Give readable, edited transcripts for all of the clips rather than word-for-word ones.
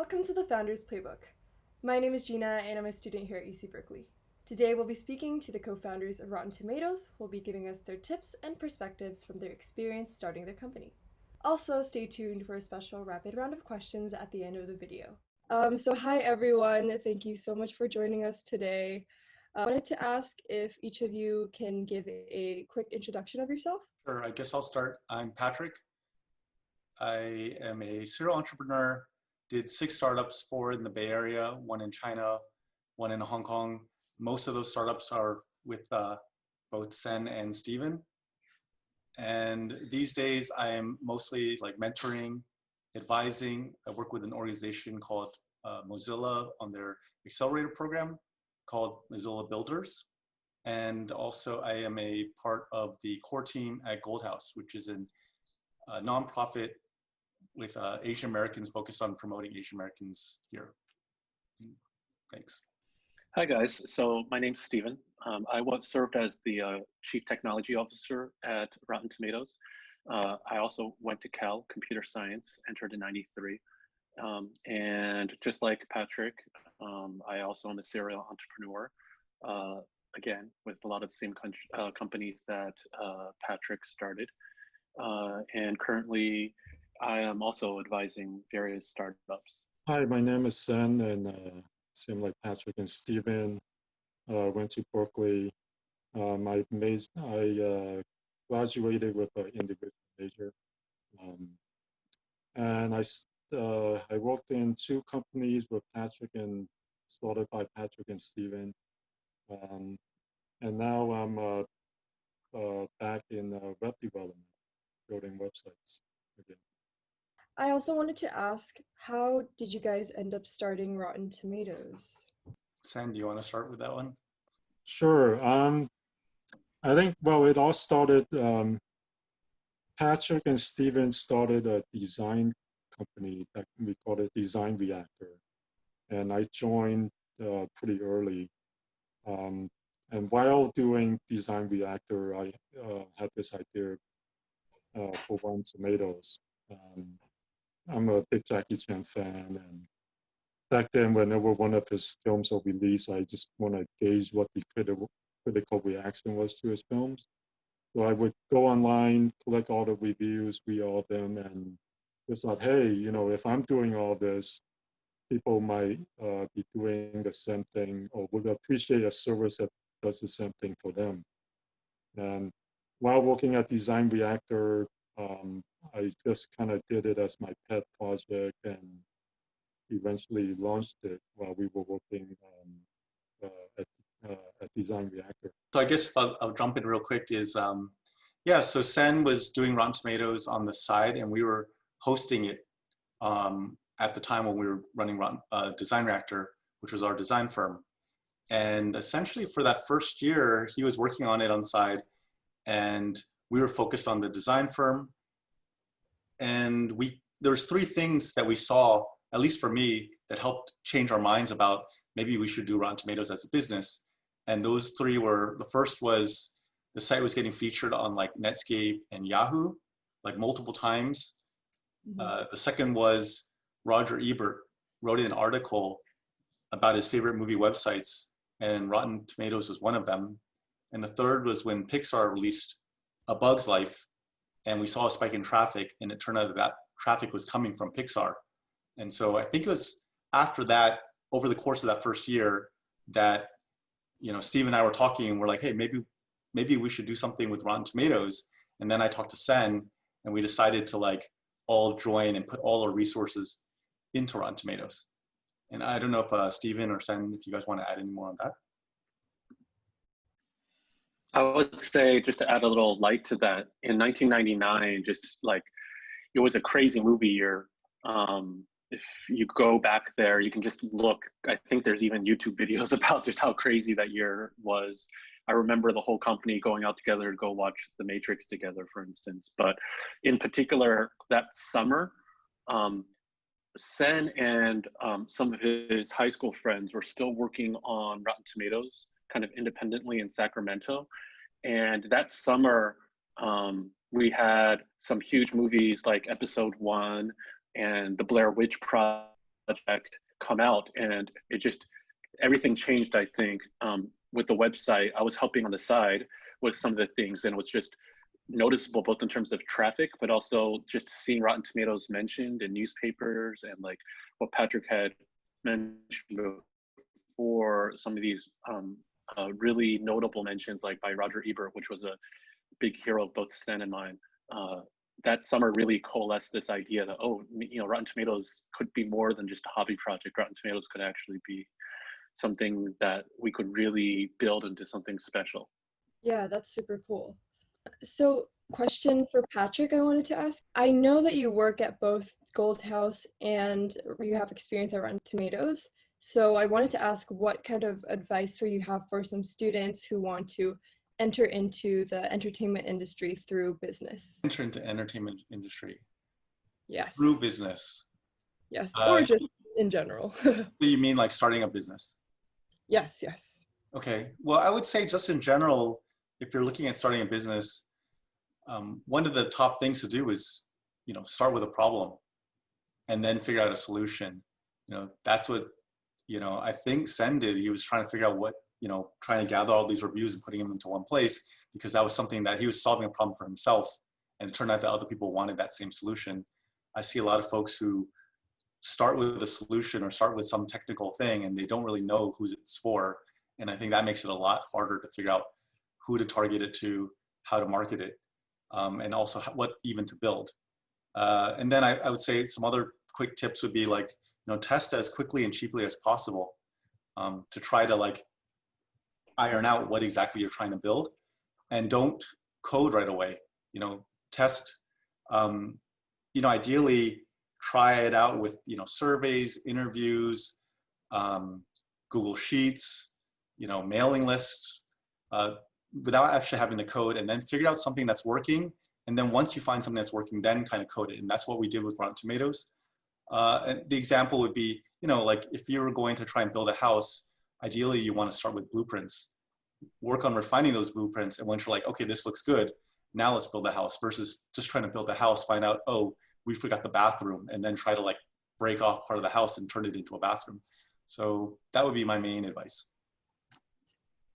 Welcome to the Founders Playbook. My name is Gina and I'm a student here at UC Berkeley. Today we'll be speaking to the co-founders of Rotten Tomatoes, who will be giving us their tips and perspectives from their experience starting their company. Also, stay tuned for a special rapid round of questions at the end of the video. Hi everyone, thank you so much for joining us today. I wanted to ask if each of you can give a quick introduction of yourself. Sure, I guess I'll start. I'm Patrick. I am a serial entrepreneur, did 6 startups, 4 in the Bay Area, 1 in China, 1 in Hong Kong. Most of those startups are with both Senh and Steven. And these days I am mostly like mentoring, advising. I work with an organization called Mozilla on their accelerator program called Mozilla Builders. And also I am a part of the core team at Goldhouse, which is a nonprofit with Asian Americans focused on promoting Asian Americans here. Thanks. Hi guys, so my name's Steven. I once served as the Chief Technology Officer at Rotten Tomatoes. I also went to Cal, Computer Science, entered in '93. And just like Patrick, I also am a serial entrepreneur, again, with a lot of the same companies that Patrick started. And currently, I am also advising various startups. Hi, my name is Senh, and same like Patrick and Steven, went to Berkeley. I graduated with an individual major, and I worked in 2 companies with Patrick and started by Patrick and Steven, and now I'm back in web development, building websites again. I also wanted to ask, how did you guys end up starting Rotten Tomatoes? Senh, do you want to start with that one? Sure. I think, well, it all started, Patrick and Steven started a design company that we called it Design Reactor. And I joined pretty early. And while doing Design Reactor, I had this idea for Rotten Tomatoes. I'm a big Jackie Chan fan, and back then, whenever one of his films are released, I just want to gauge what the critical reaction was to his films. So I would go online, collect all the reviews, read all of them, and just thought, hey, you know, if I'm doing all this, people might be doing the same thing or would appreciate a service that does the same thing for them. And while working at Design Reactor, I just kind of did it as my pet project and eventually launched it while we were working at Design Reactor. So I guess I'll jump in real quick is, yeah, so Senh was doing Rotten Tomatoes on the side and we were hosting it at the time when we were running Design Reactor, which was our design firm. And essentially for that first year, he was working on it on the side and we were focused on the design firm. And there's 3 things that we saw, at least for me, that helped change our minds about maybe we should do Rotten Tomatoes as a business. And those 3 were, the first was the site was getting featured on like Netscape and Yahoo, like multiple times. Mm-hmm. The second was Roger Ebert wrote an article about his favorite movie websites, and Rotten Tomatoes was one of them. And the third was when Pixar released A Bug's Life, and we saw a spike in traffic, and it turned out that traffic was coming from Pixar. And so I think it was after that, over the course of that first year, that, you know, Steve and I were talking, and we're like, hey, maybe we should do something with Rotten Tomatoes. And then I talked to Senh, and we decided to like all join and put all our resources into Rotten Tomatoes. And I don't know if Steven or Senh, if you guys want to add any more on that. I would say, just to add a little light to that, in 1999, just like, it was a crazy movie year. If you go back there, you can just look. I think there's even YouTube videos about just how crazy that year was. I remember the whole company going out together to go watch The Matrix together, for instance. But in particular, that summer, Senh and some of his high school friends were still working on Rotten Tomatoes, kind of independently in Sacramento. And that summer, we had some huge movies like Episode 1 and The Blair Witch Project project come out, and it just, everything changed, I think. With the website, I was helping on the side with some of the things, and it was just noticeable both in terms of traffic, but also just seeing Rotten Tomatoes mentioned in newspapers, and like what Patrick had mentioned before, some of these really notable mentions, like by Roger Ebert, which was a big hero of both Sen and mine. That summer really coalesced this idea that, oh, you know, Rotten Tomatoes could be more than just a hobby project. Rotten Tomatoes could actually be something that we could really build into something special. Yeah, that's super cool. So, question for Patrick I wanted to ask. I know that you work at both Gold House and you have experience at Rotten Tomatoes. So, I wanted to ask what kind of advice do you have for some students who want to enter into the entertainment industry through business? Enter into entertainment industry Yes. through business. Yes, or just in general. Do you mean like starting a business? Yes, yes. Okay. Well, I would say just in general, if you're looking at starting a business, one of the top things to do is, you know, start with a problem and then figure out a solution. You know, that's what, you know, I think Sen did. He was trying to figure out what, you know, trying to gather all these reviews and putting them into one place, because that was something that he was solving a problem for himself. And it turned out that other people wanted that same solution. I see a lot of folks who start with a solution or start with some technical thing and they don't really know who it's for. And I think that makes it a lot harder to figure out who to target it to, how to market it, and also what even to build. And then I would say some other quick tips would be like, you know, test as quickly and cheaply as possible, to try to like iron out what exactly you're trying to build, and don't code right away. You know, test, you know, ideally try it out with, you know, surveys, interviews, Google Sheets, you know, mailing lists, without actually having to code, and then figure out something that's working. And then once you find something that's working, then kind of code it. And that's what we did with Rotten Tomatoes. And the example would be, you know, like if you were going to try and build a house, ideally you want to start with blueprints, work on refining those blueprints. And once you're like, okay, this looks good, now let's build a house, versus just trying to build a house, find out, oh, we forgot the bathroom, and then try to like break off part of the house and turn it into a bathroom. So that would be my main advice.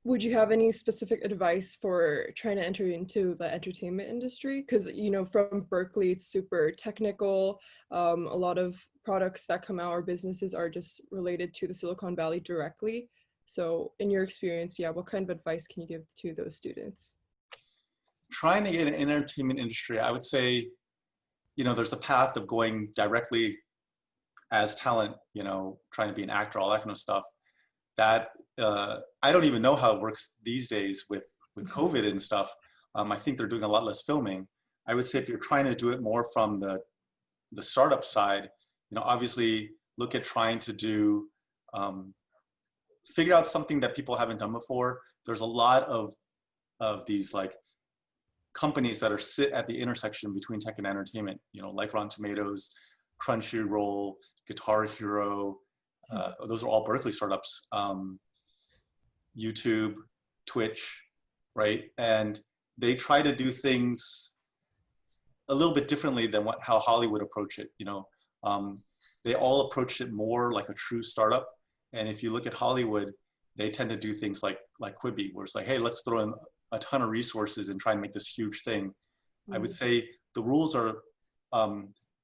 Would you have any specific advice for trying to enter into the entertainment industry? Because, you know, from Berkeley, it's super technical. A lot of products that come out or businesses are just related to the Silicon Valley directly. So in your experience, yeah, what kind of advice can you give to those students? Trying to get an entertainment industry, I would say, you know, there's a path of going directly as talent, you know, trying to be an actor, all that kind of stuff. That I don't even know how it works these days with COVID and stuff. I think they're doing a lot less filming. I would say if you're trying to do it more from the startup side, you know, obviously look at trying to do, figure out something that people haven't done before. There's a lot of these like companies that are sit at the intersection between tech and entertainment, you know, like Rotten Tomatoes, Crunchyroll, Guitar Hero. Those are all Berkeley startups. YouTube, Twitch, right? And they try to do things a little bit differently than how Hollywood approach it. You know, they all approach it more like a true startup. And if you look at Hollywood, they tend to do things like Quibi, where it's like, hey, let's throw in a ton of resources and try and make this huge thing. Mm-hmm. I would say the rules are,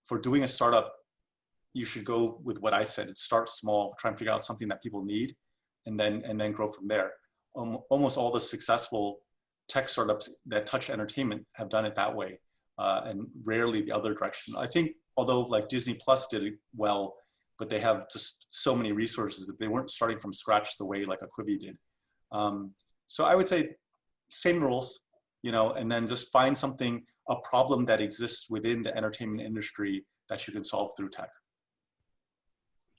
for doing a startup, you should go with what I said. Start small, try and figure out something that people need, and then grow from there. Almost all the successful tech startups that touch entertainment have done it that way, and rarely the other direction. I think although like Disney Plus did it well, but they have just so many resources that they weren't starting from scratch the way like a Quibi did. So I would say same rules, you know, and then just find something, a problem that exists within the entertainment industry that you can solve through tech.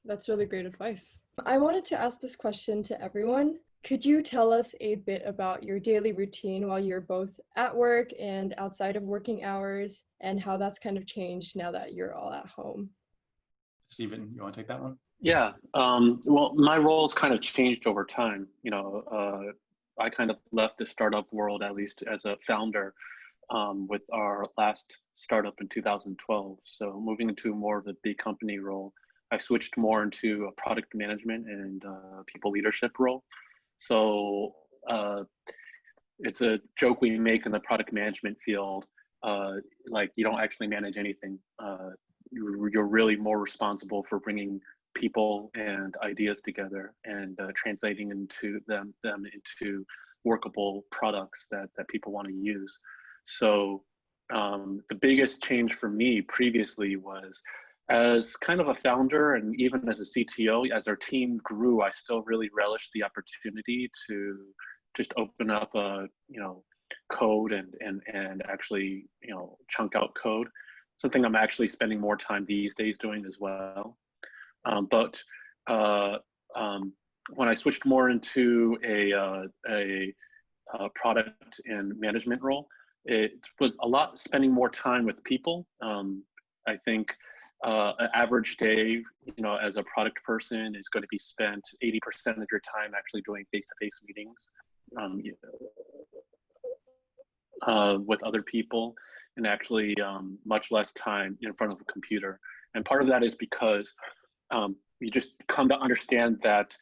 That's really great advice. I wanted to ask this question to everyone. Could you tell us a bit about your daily routine while you're both at work and outside of working hours, and how that's kind of changed now that you're all at home? Steven, you want to take that one? Yeah. Well, my roles kind of changed over time. You know, I kind of left the startup world, at least as a founder, with our last startup in 2012. So moving into more of a big company role I switched more into a product management and people leadership role. So it's a joke we make in the product management field. Like you don't actually manage anything. You're really more responsible for bringing people and ideas together and translating them into workable products that people want to use. So the biggest change for me previously was, as kind of a founder and even as a CTO, as our team grew, I still really relished the opportunity to just open up code and actually chunk out code. Something I'm actually spending more time these days doing as well. But when I switched more into a product and management role, it was a lot spending more time with people. I think an average day, as a product person is going to be spent 80% of your time actually doing face-to-face meetings with other people, and actually much less time in front of a computer. And part of that is because you just come to understand that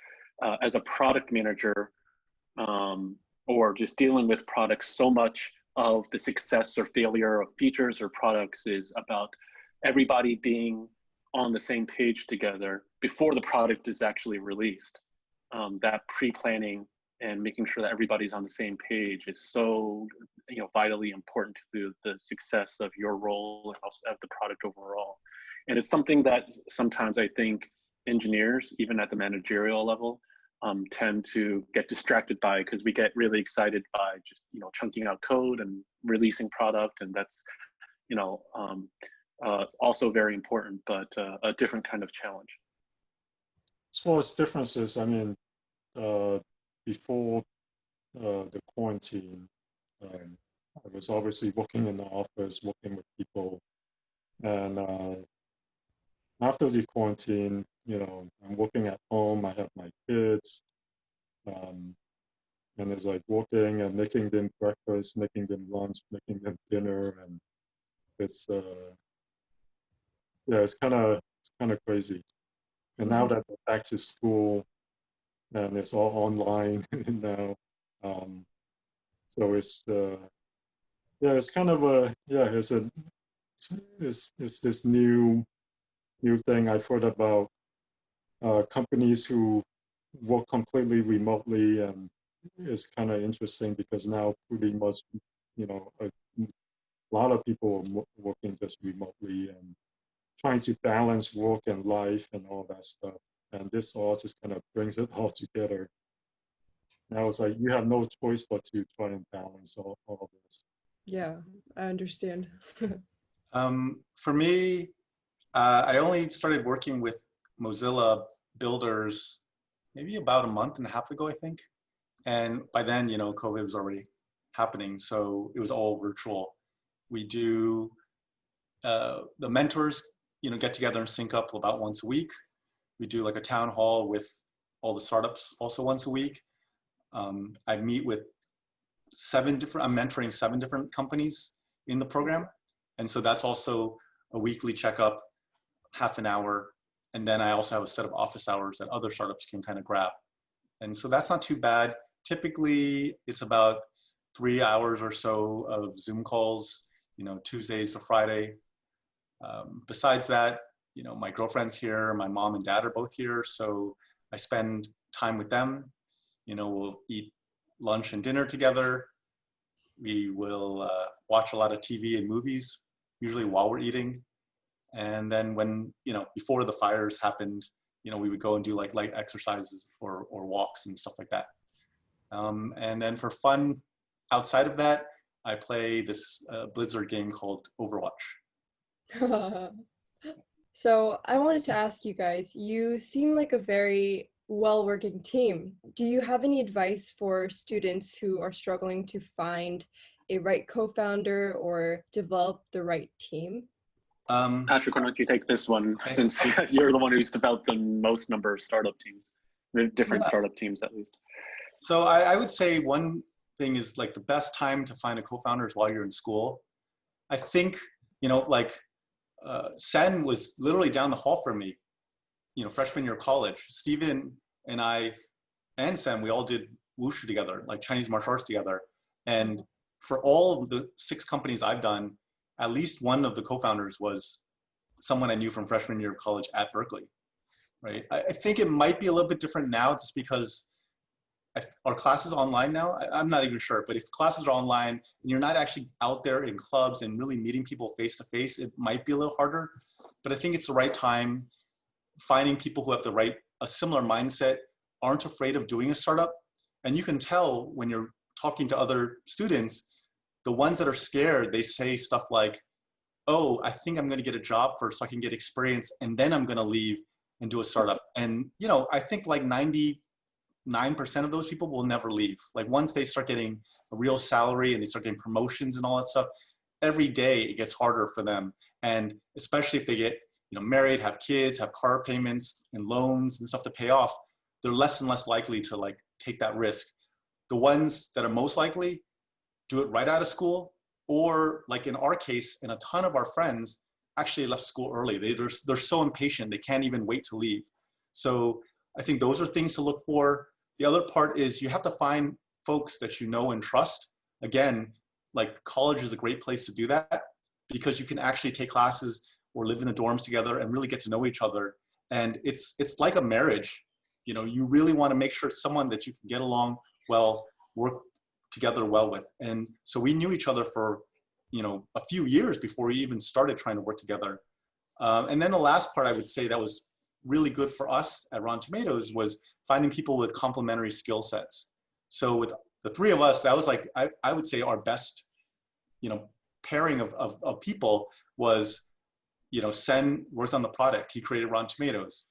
as a product manager, or just dealing with products, so much of the success or failure of features or products is about everybody being on the same page together before the product is actually released. That pre-planning and making sure that everybody's on the same page is so vitally important to the success of your role and also of the product overall. And it's something that sometimes I think engineers, even at the managerial level, tend to get distracted by, because we get really excited by just chunking out code and releasing product, and that's also very important, but a different kind of challenge. As far as differences, I mean, before the quarantine, I was obviously working in the office, working with people, and after the quarantine, I'm working at home. I have my kids, and it's like working and making them breakfast, making them lunch, making them dinner, and it's it's kind of crazy. And now that they're back to school, and it's all online now, so it's it's kind of it's this new thing I've heard about, companies who work completely remotely, and it's kind of interesting because now pretty much a lot of people are working just remotely and trying to balance work and life and all that stuff. And this all just kind of brings it all together. Now it's like you have no choice but to try and balance all of this. Yeah, I understand. For me, I only started working with Mozilla builders maybe about a month and a half ago, I think. And by then, COVID was already happening, so it was all virtual. We do, the mentors, get together and sync up about once a week. We do like a town hall with all the startups also once a week. I meet with I'm mentoring 7 different companies in the program. And so that's also a weekly checkup, half an hour. And then I also have a set of office hours that other startups can kind of grab. And so that's not too bad. Typically, it's about 3 hours or so of Zoom calls, Tuesdays to Friday. Besides that, my girlfriend's here, my mom and dad are both here. So I spend time with them. We'll eat lunch and dinner together. We will watch a lot of TV and movies, usually while we're eating. And then when, before the fires happened, we would go and do like light exercises or walks and stuff like that. And then for fun, outside of that, I play this Blizzard game called Overwatch. So I wanted to ask you guys, you seem like a very well-working team. Do you have any advice for students who are struggling to find a right co-founder or develop the right team? Patrick, why don't you take this one, since you're the one who's developed the most number of startup teams, different startup teams at least. So I would say one thing is like the best time to find a co-founder is while you're in school. I think, Senh was literally down the hall from me. freshman year of college, Steven and I and Sam, we all did wushu together, like Chinese martial arts together. And for all of the 6 companies I've done, at least one of the co-founders was someone I knew from freshman year of college at Berkeley, right? I think it might be a little bit different now just because our classes online now. I'm not even sure, but if classes are online and you're not actually out there in clubs and really meeting people face to face, it might be a little harder. But I think it's the right time, finding people who have a similar mindset, aren't afraid of doing a startup. And you can tell when you're talking to other students, the ones that are scared, they say stuff like, oh, I think I'm going to get a job first so I can get experience, and then I'm going to leave and do a startup. And, I think like 99% of those people will never leave. Like once they start getting a real salary and they start getting promotions and all that stuff, every day it gets harder for them. And especially if they get, married, have kids, have car payments and loans and stuff to pay off, they're less and less likely to like take that risk. The ones that are most likely do it right out of school, or like in our case, and a ton of our friends actually left school early. They're so impatient, they can't even wait to leave. So I think those are things to look for. The other part is you have to find folks that you know and trust. Again, like college is a great place to do that because you can actually take classes or live in the dorms together and really get to know each other. And it's like a marriage. You really want to make sure it's someone that you can get along well, work together well with. And so we knew each other for, a few years before we even started trying to work together. And then the last part I would say that was really good for us at Rotten Tomatoes was finding people with complementary skill sets. So with the 3 of us, that was like, I would say our best, pairing of people was, Senh worked on the product. He created Rotten Tomatoes.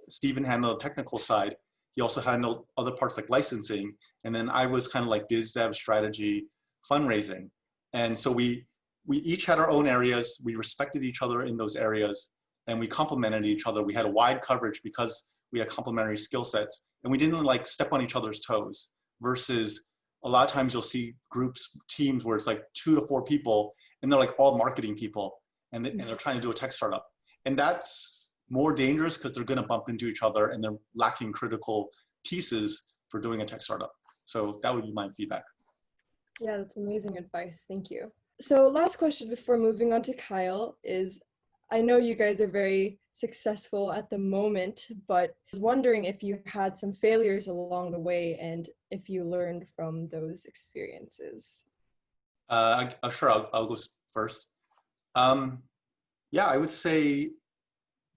Steven handled the technical side. He also handled other parts like licensing. And then I was kind of like biz dev, strategy, fundraising. And so we each had our own areas. We respected each other in those areas and we complemented each other. We had a wide coverage because we had complementary skill sets and we didn't like step on each other's toes versus a lot of times you'll see groups, teams where it's like 2 to 4 people and they're like all marketing people and they're trying to do a tech startup. And that's more dangerous because they're going to bump into each other and they're lacking critical pieces for doing a tech startup. So that would be my feedback. Yeah, that's amazing advice. Thank you. So last question before moving on to Kyle is, I know you guys are very successful at the moment, but I was wondering if you had some failures along the way and if you learned from those experiences. Sure, I'll go first. Yeah, I would say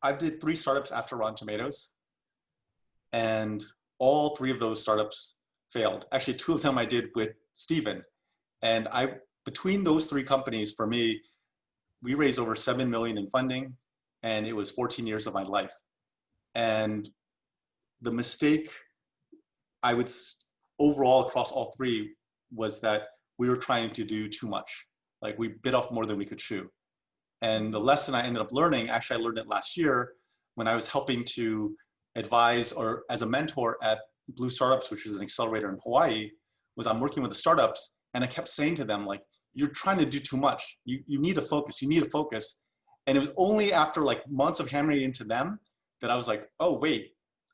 I did 3 startups after Rotten Tomatoes, and all 3 of those startups failed. Actually, 2 of them I did with Steven. And between those 3 companies, for me, we raised over 7 million in funding, and it was 14 years of my life. And the mistake I would overall across all 3 was that we were trying to do too much. Like we bit off more than we could chew. And the lesson I ended up learning, actually I learned it last year when I was helping to advise or as a mentor at Blue Startups, which is an accelerator in Hawaii, was I'm working with the startups and I kept saying to them, like, you're trying to do too much. You need to focus, you need to focus. And it was only after like months of hammering into them that I was like, oh wait,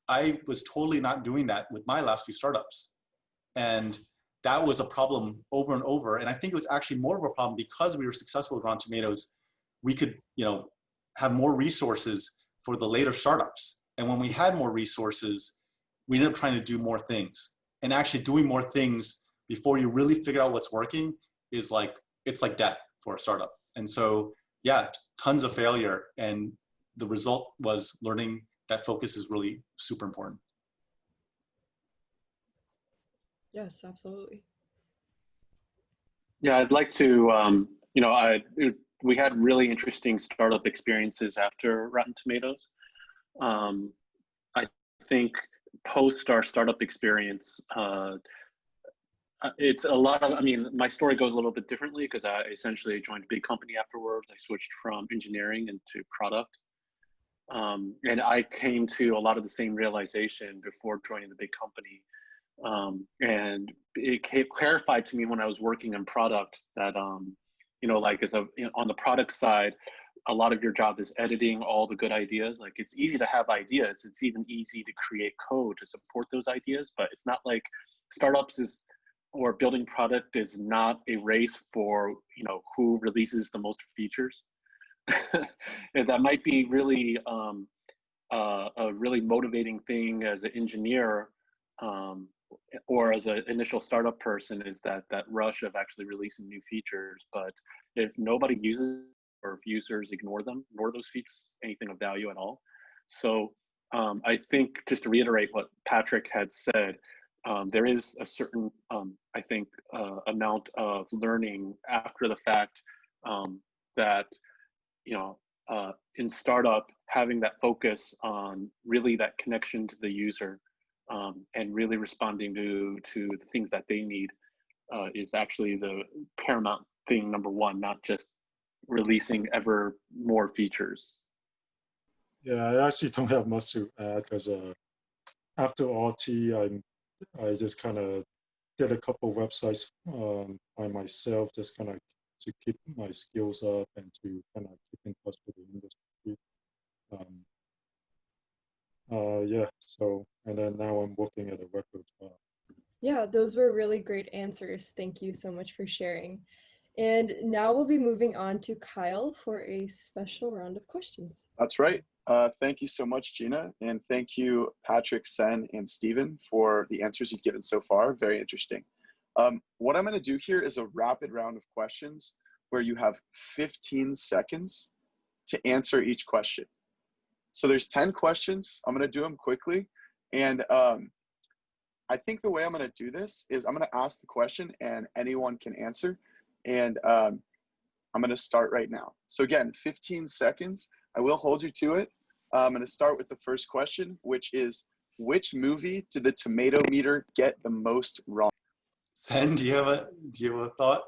I was totally not doing that with my last few startups. And that was a problem over and over. And I think it was actually more of a problem because we were successful with Rotten Tomatoes. We could, have more resources for the later startups. And when we had more resources, we ended up trying to do more things. And actually doing more things before you really figure out what's working is like, it's like death for a startup. And so, yeah, tons of failure. And the result was learning that focus is really super important. Yes, absolutely. Yeah, I'd like to, we had really interesting startup experiences after Rotten Tomatoes. I think post our startup experience, it's a lot of, my story goes a little bit differently because I essentially joined a big company afterwards. I switched from engineering into product. And I came to a lot of the same realization before joining the big company. And it clarified to me when I was working in product that, on the product side, a lot of your job is editing all the good ideas. Like it's easy to have ideas. It's even easy to create code to support those ideas, but it's not like startups or building product is not a race for, who releases the most features. And that might be really a really motivating thing as an engineer, or as an initial startup person, is that rush of actually releasing new features. But if nobody uses, or if users ignore those features, anything of value at all. So I think, just to reiterate what Patrick had said, there is a certain, I think, amount of learning after the fact, that, in startup, having that focus on really that connection to the user, and really responding to the things that they need, is actually the paramount thing, number one, not just releasing ever more features. Yeah, I actually don't have much to add because after RT, I just kind of did a couple websites by myself, just kind of to keep my skills up and to kind of keep in touch with the industry. Yeah, so, and then now I'm working at a record job. Yeah, those were really great answers. Thank you so much for sharing. And now we'll be moving on to Kyle for a special round of questions. That's right. Thank you so much, Gina. And thank you, Patrick, Senh, and Stephen, for the answers you've given so far. Very interesting. What I'm going to do here is a rapid round of questions where you have 15 seconds to answer each question. So there's 10 questions. I'm going to do them quickly. And I think the way I'm going to do this is I'm going to ask the question and anyone can answer. And I'm going to start right now. So again, 15 seconds. I will hold you to it. I'm going to start with the first question, which is, which movie did the tomato meter get the most wrong? Senh, do you have a thought?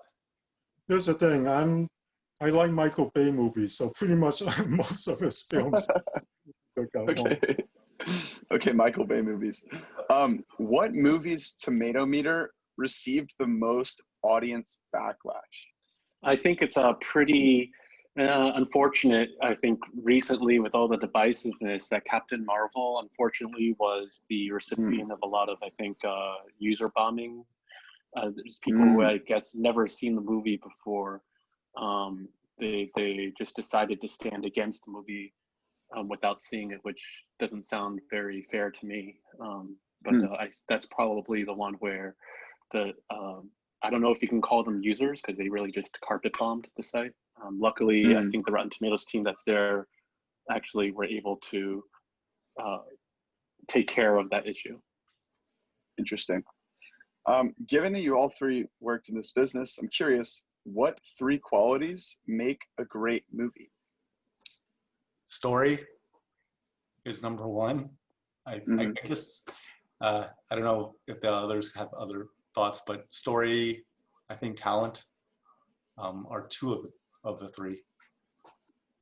Here's the thing, I like Michael Bay movies, so pretty much most of his films got wrong. Okay, Michael Bay movies. What movie's tomato meter received the most audience backlash? I think it's a pretty unfortunate, I think, recently with all the divisiveness, that Captain Marvel, unfortunately, was the recipient of a lot of, I think, user bombing. There's people who, I guess, never seen the movie before. They just decided to stand against the movie without seeing it, which doesn't sound very fair to me. But that's probably the one where I don't know if you can call them users, because they really just carpet bombed the site. Luckily, I think the Rotten Tomatoes team that's there actually were able to take care of that issue. Interesting. Given that you all three worked in this business, I'm curious, what 3 qualities make a great movie? Story is number 1. I just, I don't know if the others have other thoughts, but story, I think talent are 2 of the 3.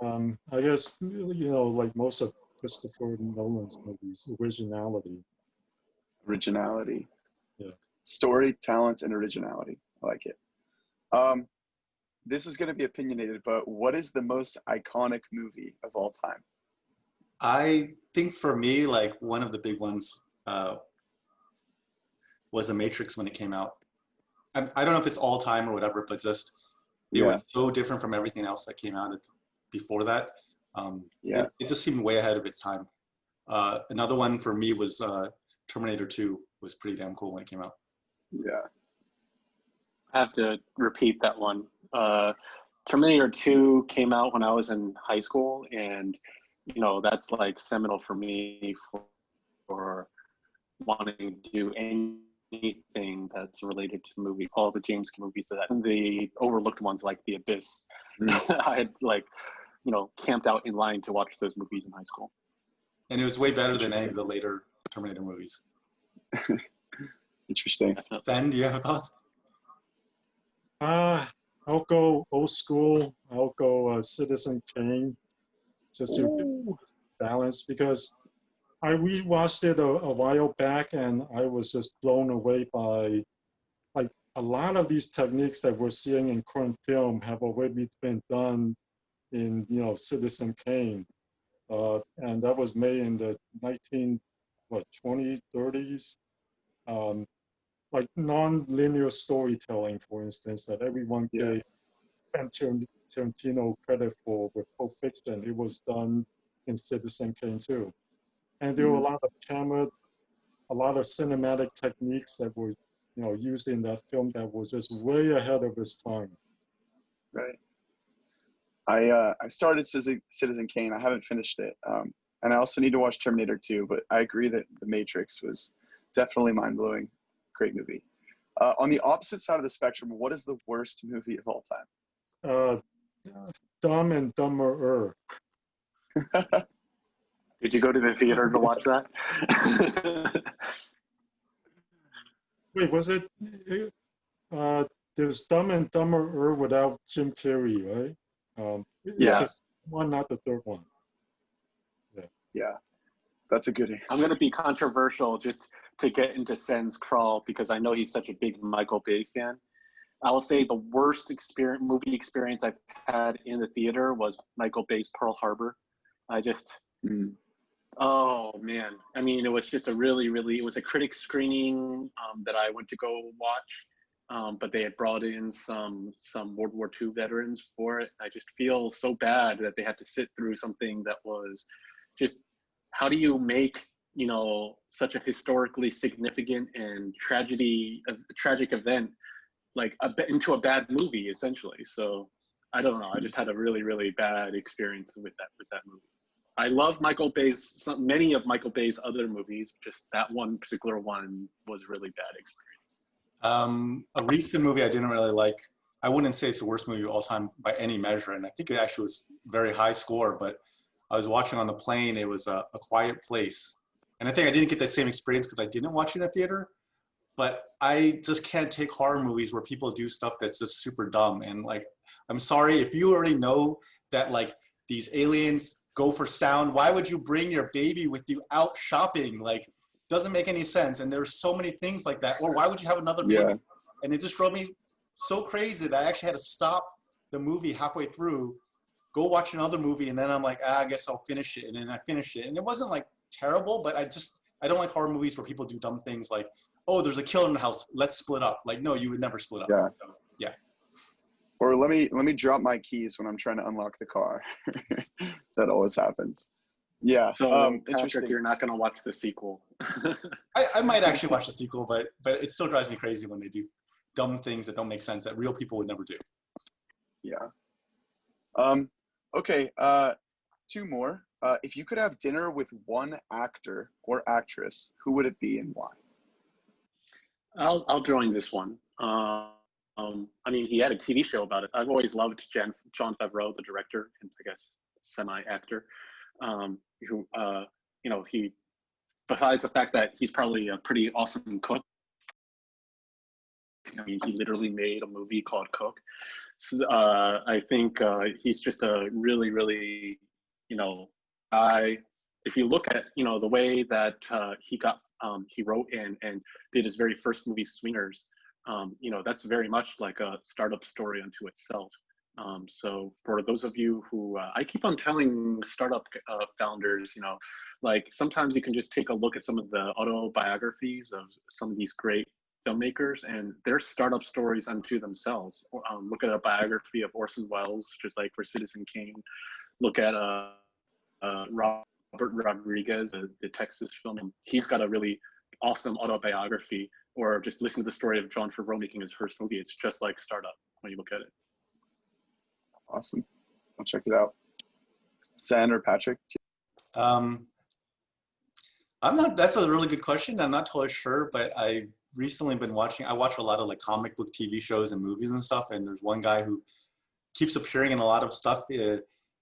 I guess, like most of Christopher Nolan's movies, originality. Originality. Yeah. Story, talent, and originality. I like it. This is going to be opinionated, but what is the most iconic movie of all time? I think for me, like one of the big ones was The Matrix when it came out. I don't know if it's all time or whatever, but just it was so different from everything else that came out before that. It just seemed way ahead of its time. Another one for me was Terminator 2 was pretty damn cool when it came out. Yeah. I have to repeat that one. Terminator 2 came out when I was in high school, and that's like seminal for me for wanting to do anything that's related to movie. All the James Cameron movies, and the overlooked ones like The Abyss. I had camped out in line to watch those movies in high school. And it was way better than any of the later Terminator movies. Interesting. Senh, do you have thoughts? I'll go old school. I'll go Citizen Kane, just to balance, because I rewatched it a while back and I was just blown away by, like, a lot of these techniques that we're seeing in current film have already been done in Citizen Kane, and that was made in the 20s, 30s. Like non-linear storytelling, for instance, that everyone gave Tarantino credit for with Pulp Fiction. It was done in Citizen Kane too. And there were a lot of cinematic techniques that were, used in that film that was just way ahead of its time. Right. I started Citizen Kane. I haven't finished it, and I also need to watch Terminator 2. But I agree that The Matrix was definitely mind-blowing. Great movie. On the opposite side of the spectrum, what is the worst movie of all time? Dumb and Dumberer. Did you go to the theater to watch that? Wait, was it? There's Dumb and Dumberer without Jim Carrey, right? It's the one, not the third one. Yeah, that's a good answer. I'm going to be controversial just to get into Sen's crawl because I know he's such a big Michael Bay fan. I will say the worst movie experience I've had in the theater was Michael Bay's Pearl Harbor. I just, oh man. I mean, it was just it was a critic screening that I went to go watch, but they had brought in some World War II veterans for it. I just feel so bad that they had to sit through something that was just, how do you make, such a historically significant and tragic event like into a bad movie essentially. So I don't know. I just had a really bad experience with that movie. I love many of Michael Bay's other movies. Just that one particular one was really bad experience. A recent movie I didn't really like. I wouldn't say it's the worst movie of all time by any measure, and I think it actually was very high score. But I was watching on the plane. It was a Quiet Place, and I think I didn't get the same experience because I didn't watch it in a theater. But I just can't take horror movies where people do stuff that's just super dumb. And like, I'm sorry, if you already know that like these aliens go for sound, why would you bring your baby with you out shopping? Like, doesn't make any sense. And there's so many things like that. Or why would you have another baby? Yeah. And it just drove me so crazy that I actually had to stop the movie halfway through, go watch another movie, and then I'm like, I guess I'll finish it. And then I finished it. And it wasn't like terrible, but I don't like horror movies where people do dumb things like, oh, there's a killer in the house, let's split up. Like, no, you would never split up. Yeah. Yeah. Or let me drop my keys when I'm trying to unlock the car. That always happens. Yeah. So Patrick, you're not going to watch the sequel. I might actually watch the sequel, but it still drives me crazy when they do dumb things that don't make sense that real people would never do. Yeah. Okay. Two more. If you could have dinner with one actor or actress, who would it be and why? I'll join this one. I mean, he had a TV show about it. I've always loved Jon Favreau, the director and I guess semi-actor, who he, besides the fact that he's probably a pretty awesome cook. I mean, he literally made a movie called Cook. So, I think he's just a really guy. If you look at the way that he wrote and did his very first movie, Swingers, that's very much like a startup story unto itself. So for those of you who, I keep on telling startup founders, like sometimes you can just take a look at some of the autobiographies of some of these great filmmakers and their startup stories unto themselves. Look at a biography of Orson Welles, just like for Citizen Kane. Look at Robert Rodriguez, the Texas film. He's got a really awesome autobiography, or just listen to the story of Jon Favreau making his first movie. It's just like startup when you look at it. Awesome. I'll check it out. Senh or Patrick? That's a really good question. I'm not totally sure, but I've recently been I watch a lot of like comic book TV shows and movies and stuff. And there's one guy who keeps appearing in a lot of stuff.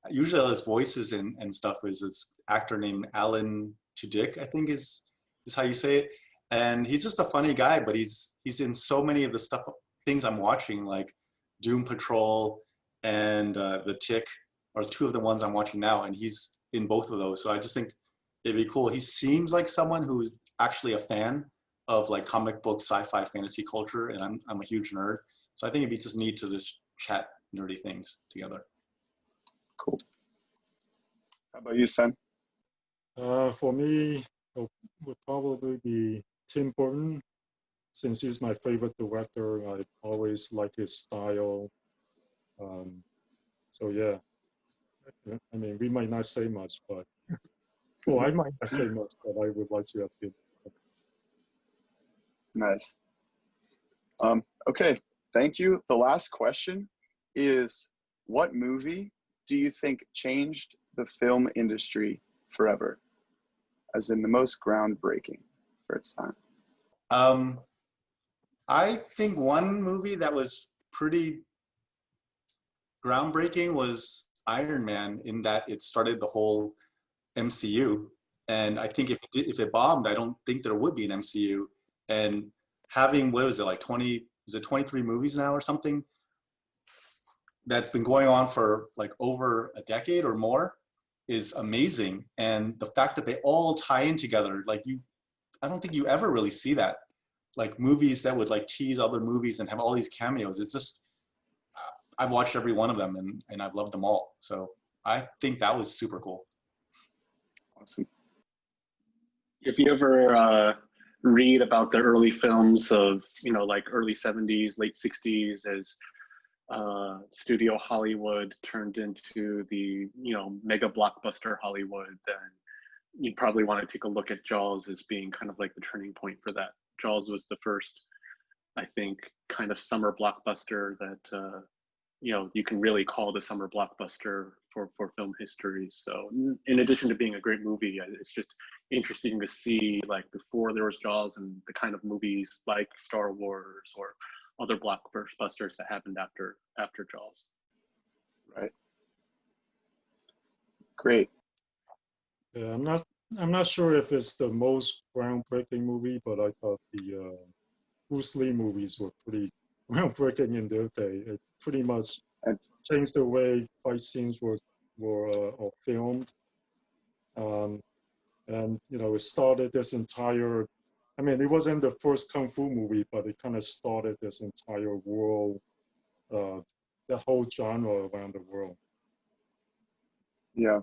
Usually his voices and stuff is this actor named Alan Tudyk, I think is how you say it. And he's just a funny guy, but he's in so many of the things I'm watching, like Doom Patrol and The Tick are two of the ones I'm watching now, and he's in both of those. So I just think it'd be cool. He seems like someone who's actually a fan of like comic book, sci-fi, fantasy culture, and I'm a huge nerd. So I think it'd be just neat to just chat nerdy things together. Cool. How about you, Senh? For me, it would probably be Tim Burton. Since he's my favorite director, I always like his style. So yeah, I mean, we might not say much, but well, I might not say much, but I would like to have Tim. Nice. Okay, thank you. The last question is, what movie do you think changed the film industry forever? As in the most groundbreaking for its time. I think one movie that was pretty groundbreaking was Iron Man, in that it started the whole MCU. And I think if it bombed, I don't think there would be an MCU. And having, what is it, like 23 movies now or something? That's been going on for like over a decade or more is amazing. And the fact that they all tie in together, like I don't think you ever really see that. Like movies that would like tease other movies and have all these cameos. It's just, I've watched every one of them and I've loved them all. So I think that was super cool. Awesome. If you ever read about the early films of, like early 70s, late 60s, as studio Hollywood turned into the, mega blockbuster Hollywood, then you'd probably want to take a look at Jaws as being kind of like the turning point for that. Jaws was the first, I think, kind of summer blockbuster that, you can really call the summer blockbuster for film history. So in addition to being a great movie, it's just interesting to see, like, before there was Jaws and the kind of movies like Star Wars or other blockbusters that happened after Jaws. Right. Great. Yeah, I'm not sure if it's the most groundbreaking movie, but I thought the Bruce Lee movies were pretty groundbreaking in their day. It pretty much changed the way fight scenes were filmed. And it started this entire, I mean, it wasn't the first Kung Fu movie, but it kind of started this entire world, the whole genre around the world. Yeah.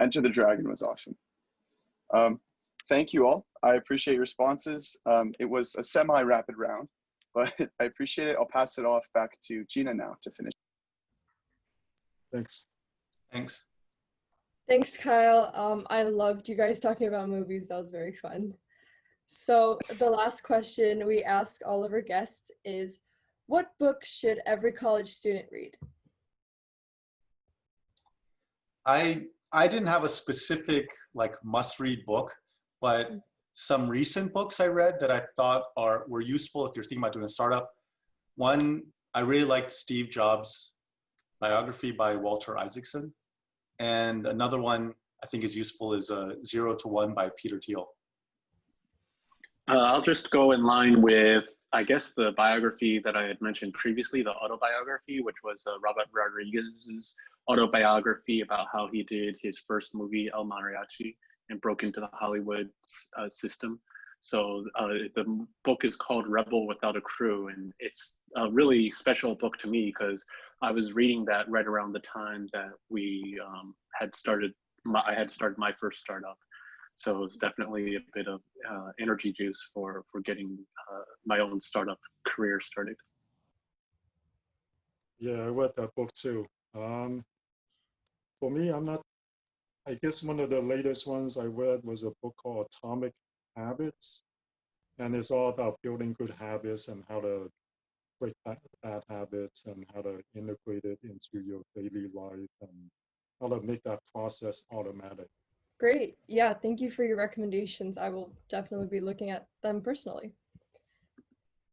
Enter the Dragon was awesome. Thank you all. I appreciate your responses. It was a semi-rapid round, but I appreciate it. I'll pass it off back to Gina now to finish. Thanks. Thanks. Thanks, Kyle. I loved you guys talking about movies. That was very fun. So the last question we ask all of our guests is, what book should every college student read? I didn't have a specific like must-read book, but some recent books I read that I thought were useful if you're thinking about doing a startup. One, I really liked Steve Jobs' biography by Walter Isaacson. And another one I think is useful is 0 to 1 by Peter Thiel. I'll just go in line with, I guess, the biography that I had mentioned previously, the autobiography, which was Robert Rodriguez's autobiography about how he did his first movie, El Mariachi, and broke into the Hollywood system. So the book is called Rebel Without a Crew, and it's a really special book to me because I was reading that right around the time that we I had started my first startup. So it was definitely a bit of energy juice for getting my own startup career started. Yeah, I read that book too. For me, I guess one of the latest ones I read was a book called Atomic Habits. And it's all about building good habits and how to break bad habits and how to integrate it into your daily life and how to make that process automatic. Great. Yeah, thank you for your recommendations. I will definitely be looking at them personally.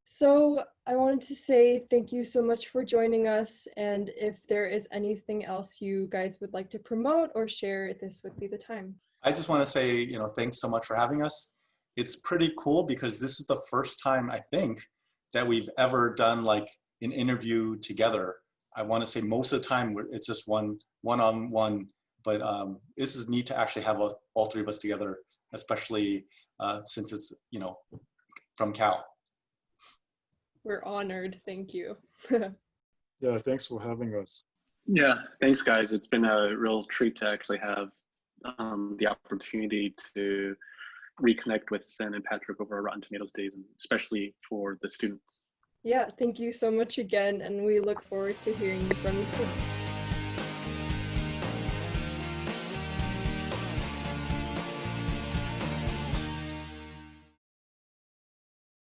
So I wanted to say thank you so much for joining us. And if there is anything else you guys would like to promote or share, this would be the time. I just want to say, thanks so much for having us. It's pretty cool because this is the first time I think that we've ever done like an interview together. I want to say most of the time it's just one-on-one, but this is neat to actually have all three of us together, especially since it's, from Cal. We're honored. Thank you. Yeah, thanks for having us. Yeah, thanks guys. It's been a real treat to actually have the opportunity to reconnect with Senh and Patrick over Rotten Tomatoes days, and especially for the students. Yeah, thank you so much again, and we look forward to hearing from you soon.